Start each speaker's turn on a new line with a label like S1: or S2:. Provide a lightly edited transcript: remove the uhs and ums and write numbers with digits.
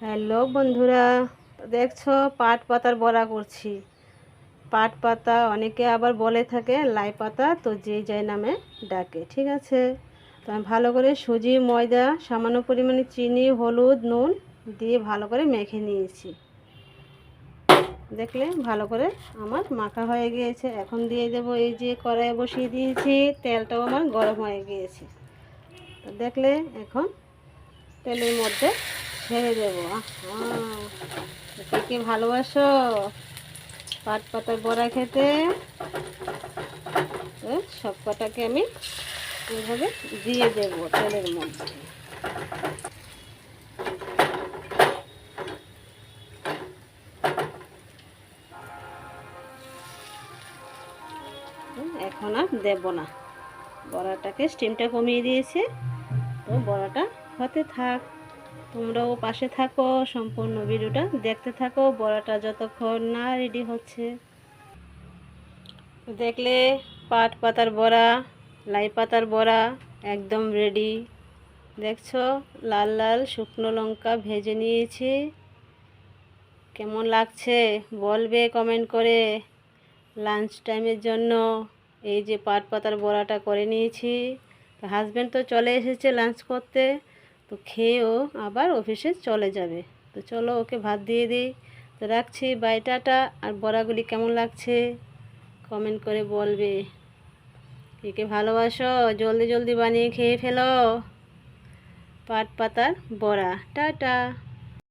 S1: Hello বন্ধুরা, দেখছো পাট পাতার বড়া করছি। পাট পাতা অনেকে আবার বলে থাকে লাই পাতা, তো যে যাই নামে ডাকে, ঠিক আছে। তো আমি ভালো করে সুজি, ময়দা, সামান্য পরিমাণে চিনি, হলুদ, নুন দিয়ে ভালো করে মেখে নিয়েছি। দেখলে ভালো করে আমার মাখা হয়ে গিয়েছে। এখন দিয়ে দেবো, এই যে কড়াইয়ে বসিয়ে দিয়েছি, তেলটাও আমার গরম হয়ে গিয়েছে। তো দেখলে এখন তেলের মধ্যে ছেড়ে দেবো। কে কে ভালোবাসো পাট পাতার বড়া খেতে? তো সব কটাকে আমি এইভাবে দিয়ে দেবো তেলের মধ্যে। এখন আর দেব না, বড়াটাকে স্টিমটা কমিয়ে দিয়েছে। তো বড়াটা হতে থাক, তোমরাও পাশে থাকো, সম্পূর্ণ ভিডিওটা দেখতে থাকো বড়াটা যতক্ষণ না রেডি হচ্ছে। দেখলে পাট পাতার বড়া, লাই পাতার বড়া একদম রেডি। দেখছো লাল লাল শুকনো লঙ্কা ভেজে নিয়েছি। কেমন লাগছে বলবে কমেন্ট করে। লাঞ্চ টাইমের জন্য এই যে পাট পাতার বড়াটা করে নিয়েছি। তো হাজব্যান্ড তো চলে এসেছে লাঞ্চ করতে, তো খেয়েও আবার অফিসে চলে যাবে। তো চলো ওকে ভাত দিয়ে দিই। তো রাখছি, বাই, টাটা। আর বড়াগুলি কেমন লাগছে কমেন্ট করে বলবে। কে কে ভালোবাসো জলদি জলদি বানিয়ে খেয়ে ফেলো পাট পাতার বড়া। টাটা।